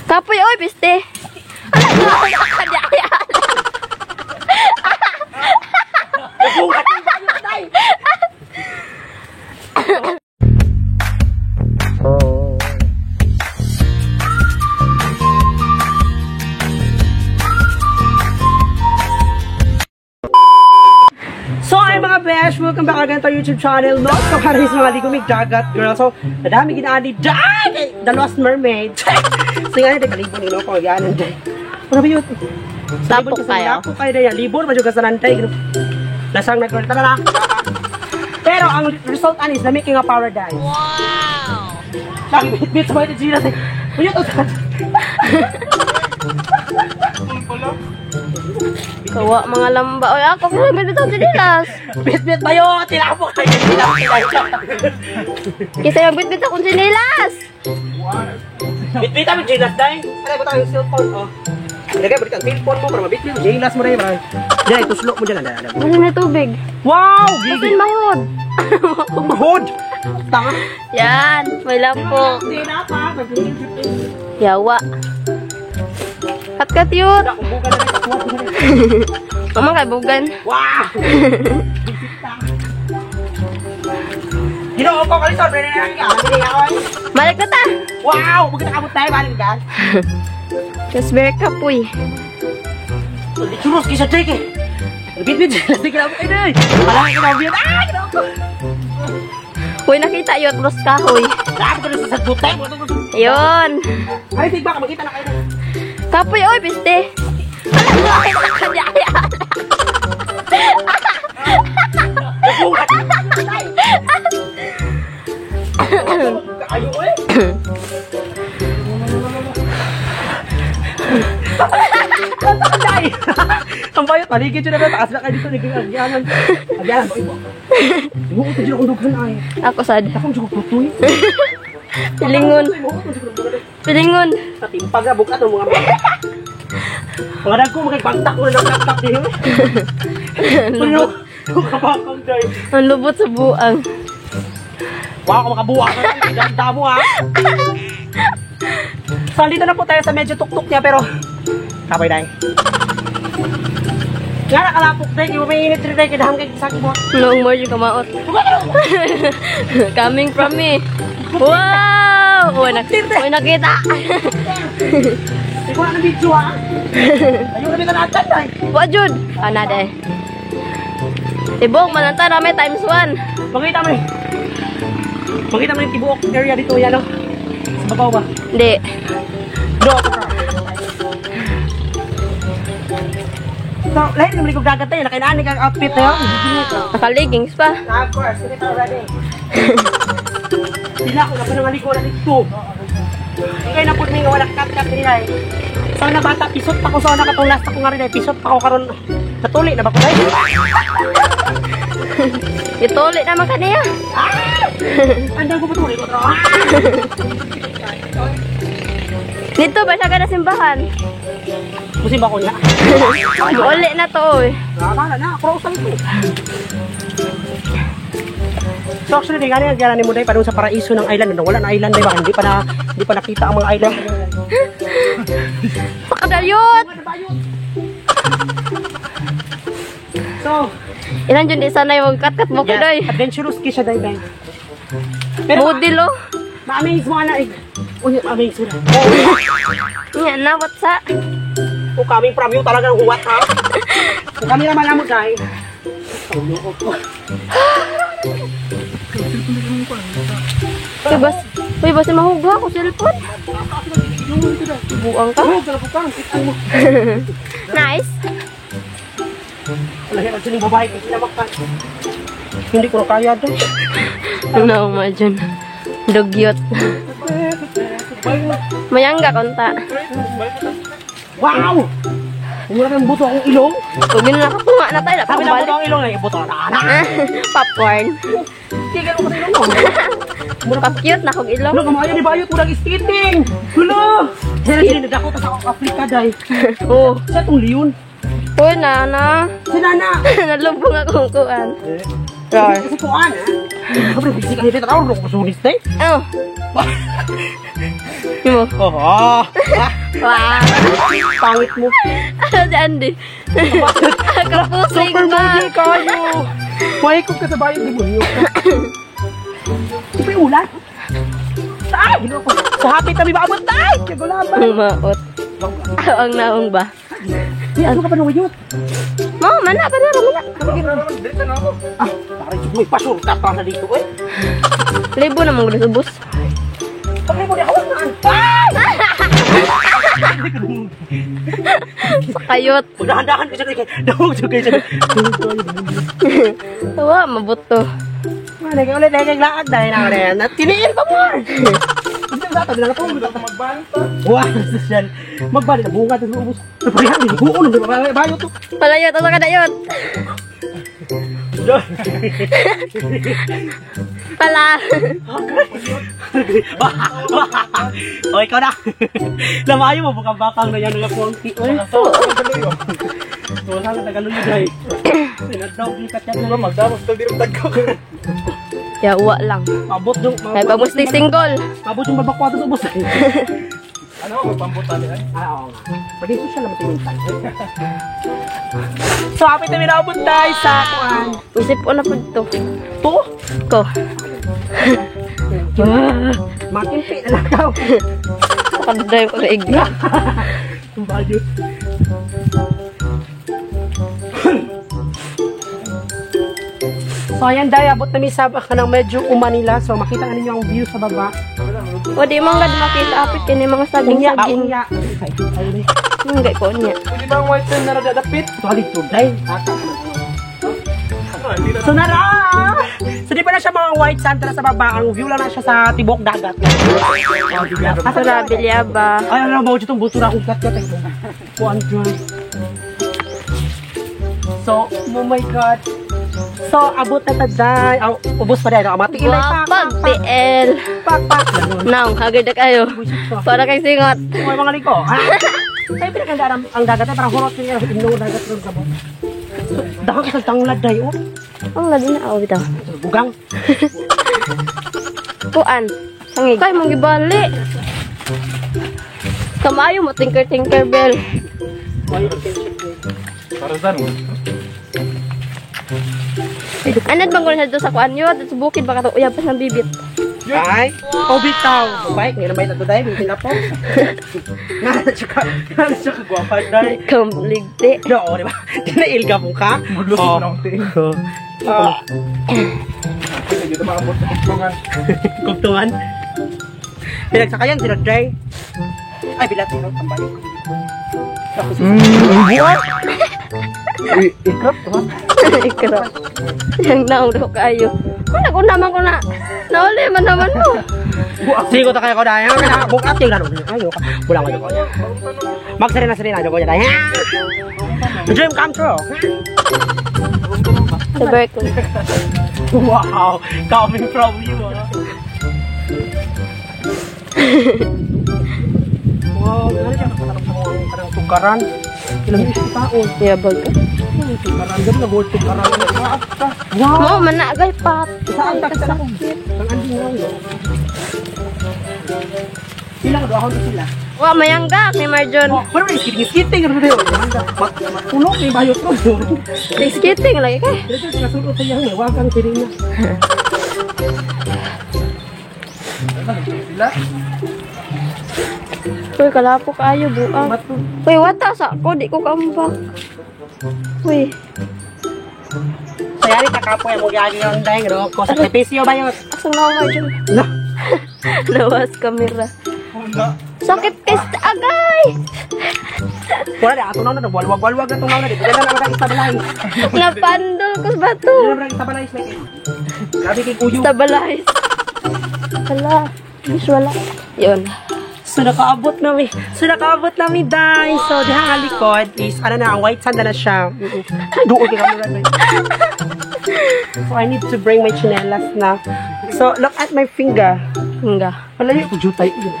Kapoy, oy, piste. So ay mga besh, welcome back again to our YouTube channel, no? So para sa mga ligumig dagat girl. So nadami ginani dyan! The Lost Mermaid. So nga natin kalibon nilo ko yan. Ano ba yun? Tapok kayo. Tapok kayo na yan. Libon, madyong kasanantay. Lasang na girl. Tara na. Pero ang result is na making a paradise. Wow! Bit mo ito Gina. Uyot o sa... Kawa mga lamba. Oy, ako kung bit-bit ang sinilas. Bit-bit ba yun? Tinapok kayo. Kisa yung bit-bit akong sinilas. Bit-bit ang Ginas, day. Ano ba tayo yung cellphone? Oh. Ilagay, balik ang cellphone mo para mabit-bit. Ginas mo rin. Diyan, tuslo mo dyan. Ano na tubig? Wow! Open mahod. Mahod! Tanga. Yan, may lampo. Hindi na pa. Yawa. Kat yun. Mama kay bugan. Wow! Ginoo ko kalito. Balik na ta. Wow! Magkakabot tayo. Balik ka. Just very kapoy. Hindi churros. Kisa check eh. Bit-bit. Lasing ka na. Ay, parang kinabiyot. Ah! Ginoo ko. Uy, nakita yun. Terus kahoy. Lahat ko na sa butay. Ayun. Ay, tigba ka. Makita na kayo. Kapoy, oy, piste. Ayo eh. Ang bayot, paligid yun na taas na kayo dito. Agyanan. Agyanan, ibo. Ibo ko dyan akong dughan ay. Ako sad. Akong dyan tutoy. Pilingon. Pilingon. Natimpag na, bukat ang mga mga dag ko, makipagtak ko na nagtaktak din. Ano? Kapakang day. Ang lubot sa buang. Wow, kung makabuha ka na, ganda mo ha. So, dito na po tayo sa medyo tuktok niya, pero kapay tayo. Nga nakalapok tayo, yung may init rin tayo, kinaham kayo sa akin mo. Noong more yung kamaot. Coming from me. Wow! Uy, nakita. Hindi ko na ng video ha. Ayun na may kanatan tayo. Wajud. Nada eh. Tibok, mananta na may times 1. Makita mo eh. Makita mo yung tibuok area dito, yan o. Sa babaw ba? Hindi. Do. So, lahat naman ko gagat tayo. Nakainaan kang outfit na yun. Nakaligings pa. Of course, sige tayo ready. Sila ko na pa nang aligo na dito. Ikay na po may nga walang cut-cut nila eh. So, na bata, pisot pa ko sa nakatong last ako nga rin eh. Pisot pa ko karon natuli na ba ko tayo? Itulit naman kaniya. Andang ko patuli ko ito. Dito ba siya ka na simbahan? Musim ba ko niya? Uli na to eh. Nakakala na, crossal ito. So actually, di nga ni mo dahil pa doon sa paraiso ng island. Wala na island, diba? Hindi pa nakita ang mga island. Pakadalyot! So, ilan dyan isa na yung kat-kat mo ko doy. Adventurous kisya dahil. Model oh. Ma-amaze mo na eh. Uy, ma-amaze mo na. Yan na, what's up? Kung kami from you talaga ng huwat ha. Kung kami naman naman dahil. Uy, basta mahugla ako cellphone. Buang ka. Nice. Wala yan ang sining babae kasi namakan. Hindi ko na kaya doon. Ano mo dyan? Dugyot. Mayangga konta. Wow! Wala kang buto akong ilong. Kung yun nakakunga na tayo. Sabi na buto akong ilong na ibuto na. Popcorn. Tigil ko sa ilong. Pa-cute na kong ilong. Ano, kamaya ni Bayot, murang skating. Hulo! Hela din, nagdako ta sa Africa, day. Oh, sa itong liyon. Uy, nana. Si Nana. Nalubong akong kuan. Roar. Kasi kuan, ha? Sabi, busy ka nito. Tawag ko sunis, day. Oh. Yung mo. Oh, Wow. Pangit mo. Ano si Andy? Kapusing Super ba? moody kayo. Maikot ka sa bayan, demonyo ka. Di ba yung ulan? Saan? Gino ko. Sa hapit kami maabot tayo. Kaya gulaban. Maot. Ang naong ba? Ano ka pa nung yun? Mo, mana pa na, mana. Ah, parang may pasur ka pa na dito eh. Libo naman gulis ubos. Pagay mo di hawakan. Sakayot. Dahan-dahan ka siya kay dahog siya kay siya. Tawa, mabuto. Mana kay ulit kay laag dahil na rin. At tiniin pa mo. Hindi na tabi na natong magbanta. Wah, social. Magbalik na bunga tas ubos. Naparehan din buon di ba bayo to. Palayot, asa ka na yun? Pala. O ikaw na. Lamayo mo bukang bakang na yan ng konti. Oy, Ito. wala na tagalog ni dai. Sinadaw ni katya na Magdamos to dirong dagko. Ya, uwa lang. mabot yung Kaya pag musti single. mabot yung babakwa to ubos. Ano magpambutan yan? Oo nga. Pwede ko siya naman timintan. So, apit na minabot tayo sa kuan. Isip ko na po ito. To? Ko. Matimpi na lang daw. Makaday ko sa igna. Ang bayo. So, ayan dahil abot na sa kanang medyo umanila. So, makita nga ninyo ang view sa baba. O di mga gad makita apit kini mga Unya, saging-saging. unya. Hindi ko niya. Pwede ba ang white pen na nadadapit? Solid to dahil. So, nara! So, di pa na siya mga white sand na sa baba. Ang view lang na siya sa tibok dagat. Sura bilyaba. Ay, ano ba itong buto na ugat ka tayo. Kuan dyan. So, oh my God. So, abot na taday. Ubus pa dahil. Matigil na Wapag PL. Pak. Now, hagad na kayo. Para kay singot. Oy, mga liko. Ay, pinagandaan ang dagat ay parang horot niya. Inong dagat rin sa bot. So, dahil isang tanglad day. Oh, Ang lagi na aw bitaw. bugang. Kuan. Sangig. Kay mong gibali. Kamayo mo tinker bell. Para saan mo? Anad bang kuno sa kuan yo, sa bukid baka to uyab pa sa bibit. Ay, bitaw. Baik, ngayon na ito dahil. Hindi na po. Nga na siya kagwapa dahil. Kompligte. Oo, di ba? Tinail ka mo ka? Mudlos Oo. na ang tiin. Pwede dito maabot sa pagpungan. Kugtungan. Pinagsakayan, sinag-dry. Ay, bilat nyo. Tambay. Uy, ikrap to ha? Ikrap. Yang naong daw kayo. Wala ko naman ko na. Nauli man naman mo. Sigo ta kaya ko dahil. Bukat yung laro. Ayo ka. Pulang ko dyan. Magsarina-sarina dyan ko dyan. Dream come true. Sa Berkeley. Wow. Coming from you. Wow. Ano dyan? Parang tukaran. Ilang isip taon. Yabag ka. Tukaran. Gano'n na gold tukaran. Wow. Mo, managal pat. Saan ka sa sakit? Ang anding mo yun. Ilang doon ako sila. Wa mayanggak ni Marjon. Pero may skiting ano dito. Puno kay bayo to. Skating lagi kay. Dito sa sulod sa yang wag kang tiring na. Sila? Uy, kalapo kayo buang. Uy, wata sa ako, di ko kambak. Uy, Sayari kakapoy mo gagi yung dahil no. Ko sakripisyo ba yun? asang na Marjon? No. Lawas kamera. Wala. Sakit kay agay. Wala na ato na walwag-walwag atong na dito. Dala na mga stabilize. Napandol ko sa bato. Dala na stabilize na. Grabe kay kuyo. Stabilize. Hala, visual lang. Yun. So nakaabot namin dahil. So diha nga likod is ano na ang white sand na siya. Duol kay camera na. So I need to bring my chinelas na. So look at my finger. Hingga. Wala yung jutay yun.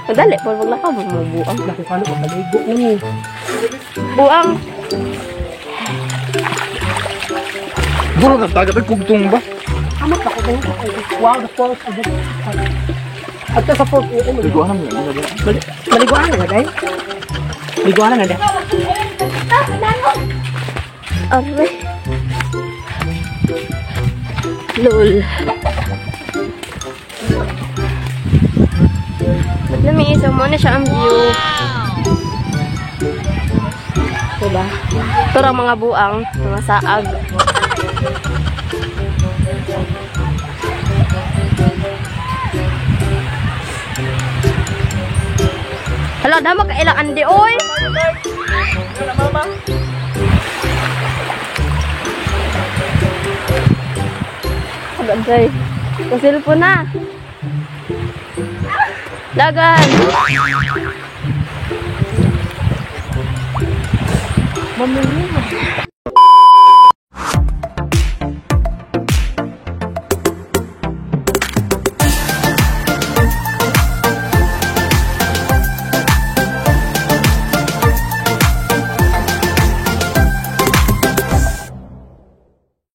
Madali, pag maglakaw, magbuang. Laki paano ko naligo na niyo. Buang. Buro na taga kugtong ba? Amat ako ba yun? Wow, the falls of the... At sa port, Liguan naman yan. maliguan na day. Maliguan na day. Aray. Lol. Ba't lumiisa mo na siya ang view? Diba? Ito ang mga buang, mga saag. Hala, dama ka ilang andi, oy! Agad, kasilpo na. Dagan. Mamuli.